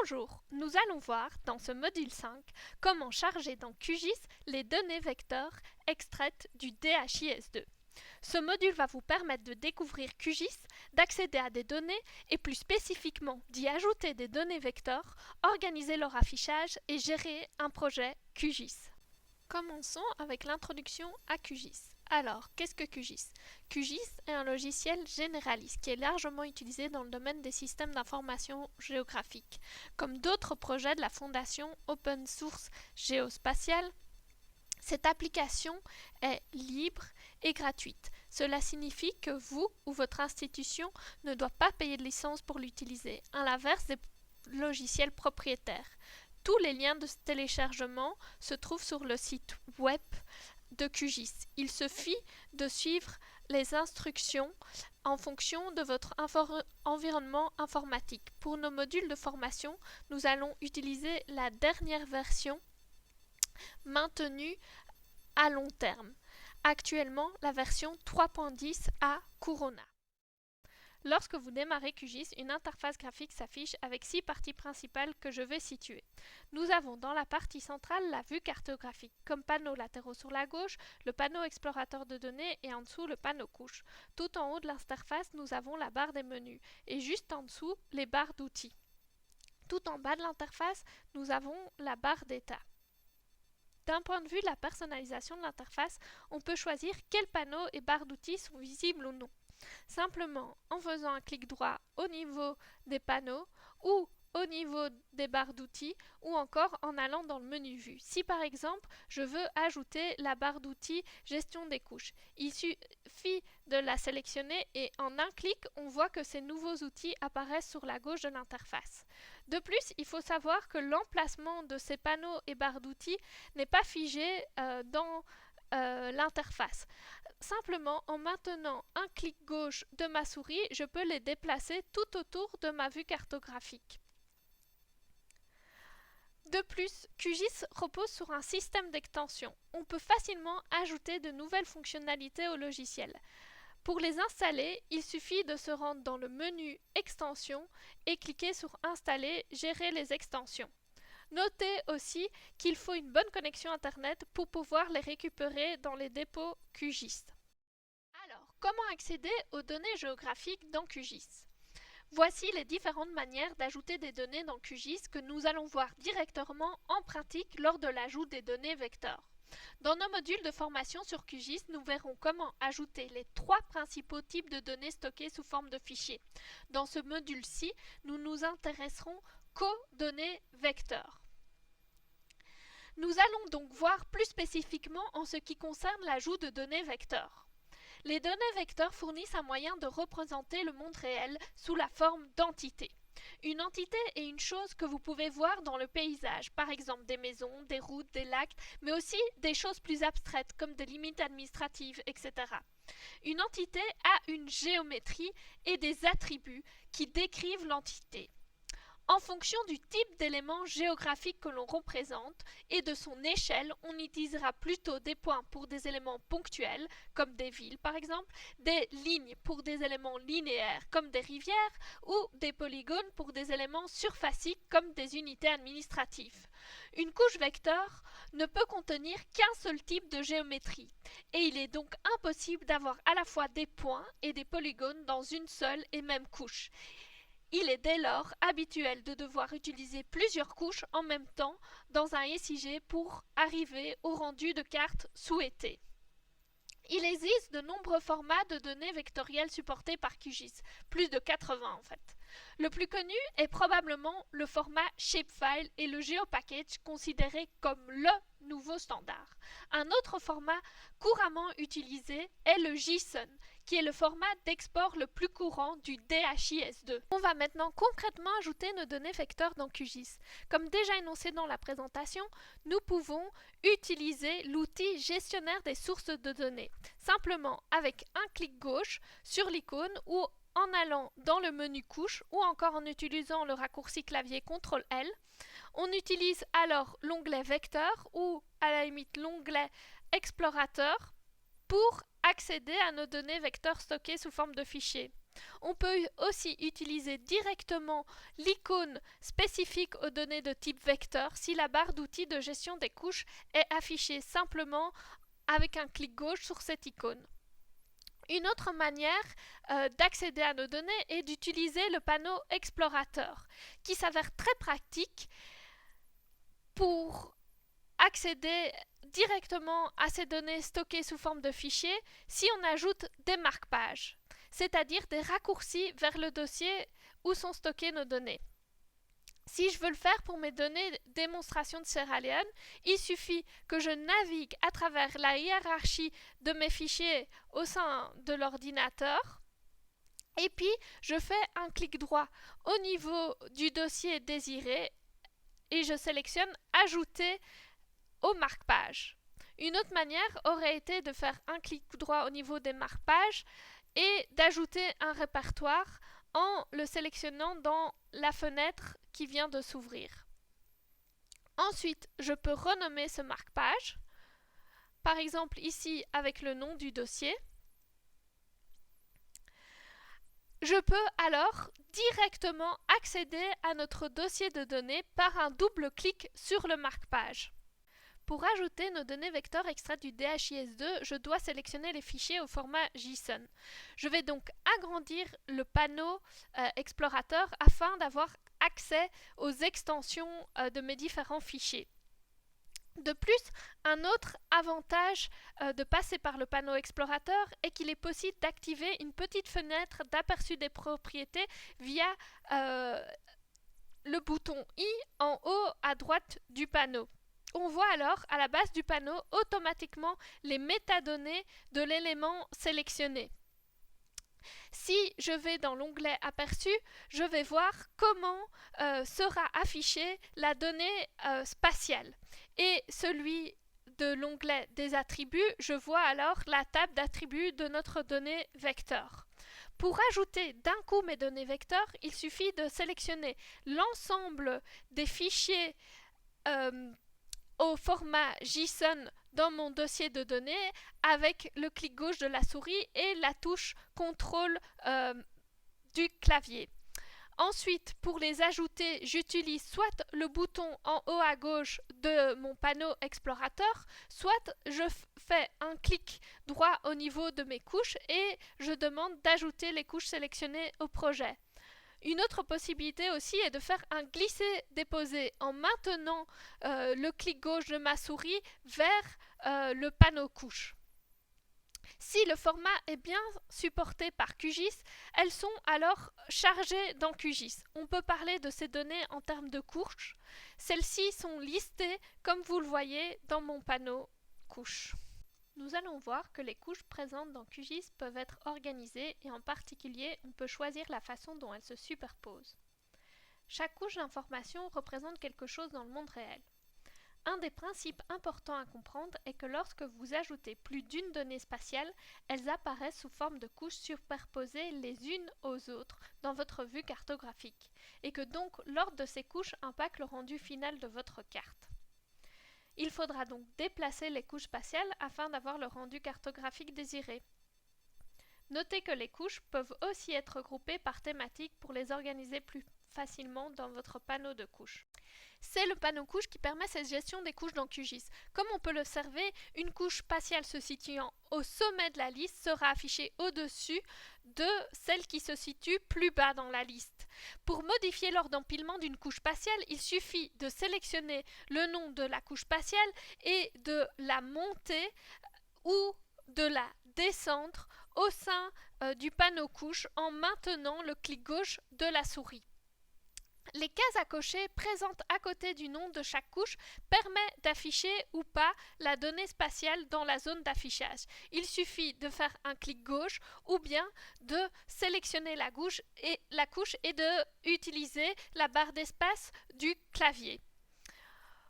Bonjour, nous allons voir dans ce module 5 comment charger dans QGIS les données vecteurs extraites du DHIS2. Ce module va vous permettre de découvrir QGIS, d'accéder à des données et plus spécifiquement d'y ajouter des données vecteurs, organiser leur affichage et gérer un projet QGIS. Commençons avec l'introduction à QGIS. Alors, qu'est-ce que QGIS? QGIS est un logiciel généraliste qui est largement utilisé dans le domaine des systèmes d'information géographique. Comme d'autres projets de la fondation Open Source Géospatiale, cette application est libre et gratuite. Cela signifie que vous ou votre institution ne doit pas payer de licence pour l'utiliser, à l'inverse des logiciels propriétaires. Tous les liens de téléchargement se trouvent sur le site web de QGIS. Il suffit de suivre les instructions en fonction de votre environnement informatique. Pour nos modules de formation, nous allons utiliser la dernière version maintenue à long terme. Actuellement, la version 3.10 à Corona. Lorsque vous démarrez QGIS, une interface graphique s'affiche avec 6 parties principales que je vais situer. Nous avons dans la partie centrale la vue cartographique, comme panneaux latéraux sur la gauche, le panneau explorateur de données et en dessous le panneau couche. Tout en haut de l'interface, nous avons la barre des menus et juste en dessous, les barres d'outils. Tout en bas de l'interface, nous avons la barre d'état. D'un point de vue de la personnalisation de l'interface, on peut choisir quels panneaux et barres d'outils sont visibles ou non. Simplement en faisant un clic droit au niveau des panneaux ou au niveau des barres d'outils ou encore en allant dans le menu vue. Si par exemple je veux ajouter la barre d'outils gestion des couches, il suffit de la sélectionner et en un clic on voit que ces nouveaux outils apparaissent sur la gauche de l'interface. De plus, il faut savoir que l'emplacement de ces panneaux et barres d'outils n'est pas figé dans l'interface. Simplement, en maintenant un clic gauche de ma souris, je peux les déplacer tout autour de ma vue cartographique. De plus, QGIS repose sur un système d'extensions. On peut facilement ajouter de nouvelles fonctionnalités au logiciel. Pour les installer, il suffit de se rendre dans le menu Extensions et cliquer sur Installer, gérer les extensions. Notez aussi qu'il faut une bonne connexion Internet pour pouvoir les récupérer dans les dépôts QGIS. Alors, comment accéder aux données géographiques dans QGIS? Voici les différentes manières d'ajouter des données dans QGIS que nous allons voir directement en pratique lors de l'ajout des données vecteurs. Dans nos modules de formation sur QGIS, nous verrons comment ajouter les 3 principaux types de données stockées sous forme de fichiers. Dans ce module-ci, nous nous intéresserons qu'aux données vecteurs. Nous allons donc voir plus spécifiquement en ce qui concerne l'ajout de données vecteurs. Les données vecteurs fournissent un moyen de représenter le monde réel sous la forme d'entités. Une entité est une chose que vous pouvez voir dans le paysage, par exemple des maisons, des routes, des lacs, mais aussi des choses plus abstraites comme des limites administratives, etc. Une entité a une géométrie et des attributs qui décrivent l'entité. En fonction du type d'élément géographique que l'on représente et de son échelle, on utilisera plutôt des points pour des éléments ponctuels, comme des villes par exemple, des lignes pour des éléments linéaires, comme des rivières, ou des polygones pour des éléments surfaciques, comme des unités administratives. Une couche vecteur ne peut contenir qu'un seul type de géométrie, et il est donc impossible d'avoir à la fois des points et des polygones dans une seule et même couche. Il est dès lors habituel de devoir utiliser plusieurs couches en même temps dans un SIG pour arriver au rendu de carte souhaité. Il existe de nombreux formats de données vectorielles supportés par QGIS, plus de 80 en fait. Le plus connu est probablement le format Shapefile et le GeoPackage considéré comme le nouveau standard. Un autre format couramment utilisé est le JSON, qui est le format d'export le plus courant du DHIS2. On va maintenant concrètement ajouter nos données vecteurs dans QGIS. Comme déjà énoncé dans la présentation, nous pouvons utiliser l'outil gestionnaire des sources de données, simplement avec un clic gauche sur l'icône ou en allant dans le menu couche ou encore en utilisant le raccourci clavier CTRL-L. On utilise alors l'onglet vecteur ou à la limite l'onglet explorateur pour accéder à nos données vecteurs stockées sous forme de fichiers. On peut aussi utiliser directement l'icône spécifique aux données de type vecteur si la barre d'outils de gestion des couches est affichée simplement avec un clic gauche sur cette icône. Une autre manière d'accéder à nos données est d'utiliser le panneau explorateur, qui s'avère très pratique pour accéder directement à ces données stockées sous forme de fichiers si on ajoute des marque-pages, c'est-à-dire des raccourcis vers le dossier où sont stockées nos données. Si je veux le faire pour mes données démonstration de Sierra Leone, il suffit que je navigue à travers la hiérarchie de mes fichiers au sein de l'ordinateur et puis je fais un clic droit au niveau du dossier désiré et je sélectionne Ajouter aux marque-pages. Une autre manière aurait été de faire un clic droit au niveau des marque-pages et d'ajouter un répertoire en le sélectionnant dans la fenêtre qui vient de s'ouvrir. Ensuite, je peux renommer ce marque-page, par exemple ici avec le nom du dossier. Je peux alors directement accéder à notre dossier de données par un double clic sur le marque-page. Pour ajouter nos données vecteurs extraites du DHIS2, je dois sélectionner les fichiers au format JSON. Je vais donc agrandir le panneau explorateur afin d'avoir accès aux extensions de mes différents fichiers. De plus, un autre avantage de passer par le panneau explorateur est qu'il est possible d'activer une petite fenêtre d'aperçu des propriétés via le bouton I en haut à droite du panneau. On voit alors à la base du panneau automatiquement les métadonnées de l'élément sélectionné. Si je vais dans l'onglet Aperçu, je vais voir comment sera affichée la donnée spatiale. Et celui de l'onglet des attributs, je vois alors la table d'attributs de notre donnée vecteur. Pour ajouter d'un coup mes données vecteurs, il suffit de sélectionner l'ensemble des fichiers au format JSON dans mon dossier de données avec le clic gauche de la souris et la touche CTRL du clavier. Ensuite, pour les ajouter, j'utilise soit le bouton en haut à gauche de mon panneau explorateur, soit je fais un clic droit au niveau de mes couches et je demande d'ajouter les couches sélectionnées au projet. Une autre possibilité aussi est de faire un glisser-déposer en maintenant le clic gauche de ma souris vers le panneau couche. Si le format est bien supporté par QGIS, elles sont alors chargées dans QGIS. On peut parler de ces données en termes de couches. Celles-ci sont listées comme vous le voyez dans mon panneau couche. Nous allons voir que les couches présentes dans QGIS peuvent être organisées et en particulier, on peut choisir la façon dont elles se superposent. Chaque couche d'information représente quelque chose dans le monde réel. Un des principes importants à comprendre est que lorsque vous ajoutez plus d'une donnée spatiale, elles apparaissent sous forme de couches superposées les unes aux autres dans votre vue cartographique, et que donc l'ordre de ces couches impacte le rendu final de votre carte. Il faudra donc déplacer les couches spatiales afin d'avoir le rendu cartographique désiré. Notez que les couches peuvent aussi être regroupées par thématique pour les organiser plus facilement dans votre panneau de couches. C'est le panneau couche qui permet cette gestion des couches dans QGIS. Comme on peut l'observer, une couche spatiale se situant au sommet de la liste sera affichée au-dessus de celle qui se situe plus bas dans la liste. Pour modifier l'ordre d'empilement d'une couche spatiale, il suffit de sélectionner le nom de la couche spatiale et de la monter ou de la descendre au sein du panneau couche en maintenant le clic gauche de la souris. Les cases à cocher présentes à côté du nom de chaque couche permettent d'afficher ou pas la donnée spatiale dans la zone d'affichage. Il suffit de faire un clic gauche ou bien de sélectionner la couche et d'utiliser la barre d'espace du clavier.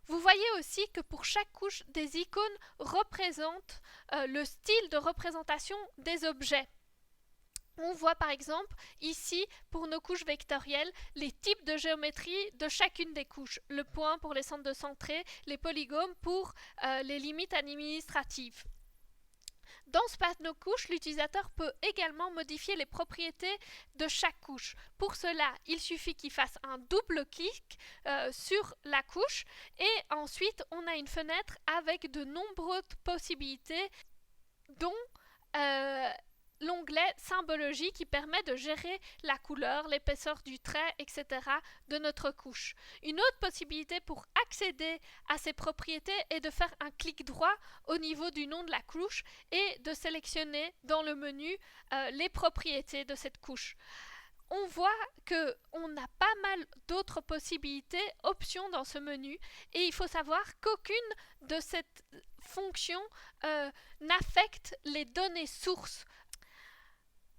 Vous voyez aussi que pour chaque couche, des icônes représentent le style de représentation des objets. On voit par exemple ici, pour nos couches vectorielles, les types de géométrie de chacune des couches. Le point pour les centres de centré, les polygones pour les limites administratives. Dans ce panneau couche, l'utilisateur peut également modifier les propriétés de chaque couche. Pour cela, il suffit qu'il fasse un double clic sur la couche et ensuite on a une fenêtre avec de nombreuses possibilités dont l'onglet symbologie qui permet de gérer la couleur, l'épaisseur du trait, etc. de notre couche. Une autre possibilité pour accéder à ces propriétés est de faire un clic droit au niveau du nom de la couche et de sélectionner dans le menu les propriétés de cette couche. On voit qu'on a pas mal d'autres possibilités, options dans ce menu, et il faut savoir qu'aucune de ces fonctions n'affecte les données sources,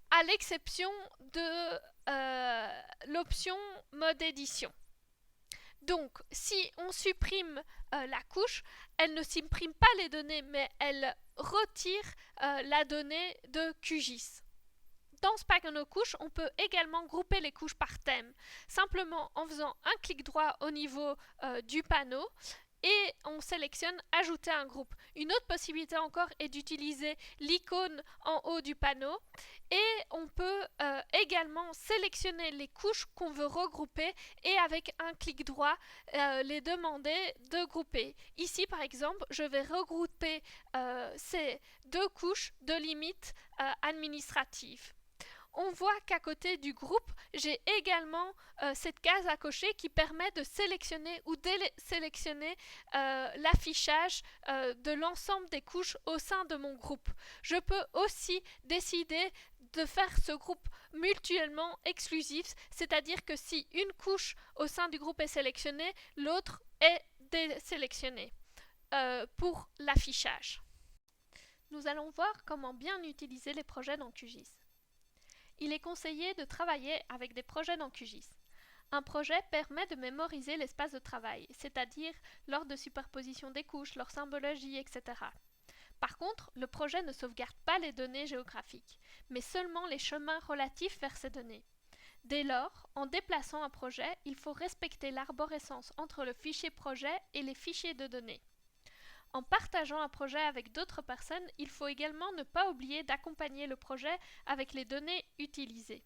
à l'exception de l'option mode édition. Donc, si on supprime la couche, elle ne supprime pas les données, mais elle retire la donnée de QGIS. Dans ce panneau couche, on peut également grouper les couches par thème, simplement en faisant un clic droit au niveau du panneau et on sélectionne ajouter un groupe. Une autre possibilité encore est d'utiliser l'icône en haut du panneau et on peut également sélectionner les couches qu'on veut regrouper et avec un clic droit les demander de grouper. Ici par exemple, je vais regrouper ces deux couches de limites administratives. On voit qu'à côté du groupe, j'ai également cette case à cocher qui permet de sélectionner ou désélectionner l'affichage de l'ensemble des couches au sein de mon groupe. Je peux aussi décider de faire ce groupe mutuellement exclusif, c'est-à-dire que si une couche au sein du groupe est sélectionnée, l'autre est désélectionnée pour l'affichage. Nous allons voir comment bien utiliser les projets dans QGIS. Il est conseillé de travailler avec des projets dans QGIS. Un projet permet de mémoriser l'espace de travail, c'est-à-dire lors de superposition des couches, leur symbologie, etc. Par contre, le projet ne sauvegarde pas les données géographiques, mais seulement les chemins relatifs vers ces données. Dès lors, en déplaçant un projet, il faut respecter l'arborescence entre le fichier projet et les fichiers de données. En partageant un projet avec d'autres personnes, il faut également ne pas oublier d'accompagner le projet avec les données utilisées.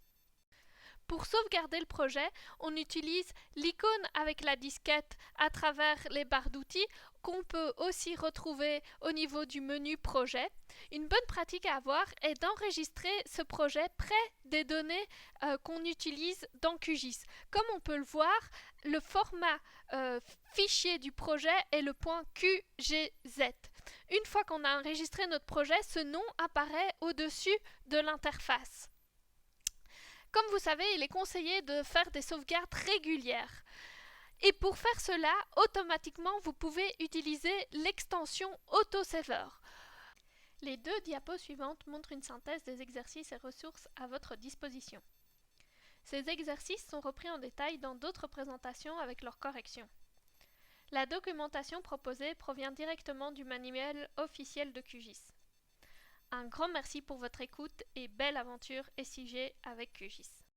Pour sauvegarder le projet, on utilise l'icône avec la disquette à travers les barres d'outils qu'on peut aussi retrouver au niveau du menu projet. Une bonne pratique à avoir est d'enregistrer ce projet près des données qu'on utilise dans QGIS. Comme on peut le voir, le format fichier du projet est le .qgz. Une fois qu'on a enregistré notre projet, ce nom apparaît au-dessus de l'interface. Comme vous savez, il est conseillé de faire des sauvegardes régulières. Et pour faire cela, automatiquement, vous pouvez utiliser l'extension Autosaver. Les deux diapos suivantes montrent une synthèse des exercices et ressources à votre disposition. Ces exercices sont repris en détail dans d'autres présentations avec leurs corrections. La documentation proposée provient directement du manuel officiel de QGIS. Un grand merci pour votre écoute et belle aventure SIG avec QGIS.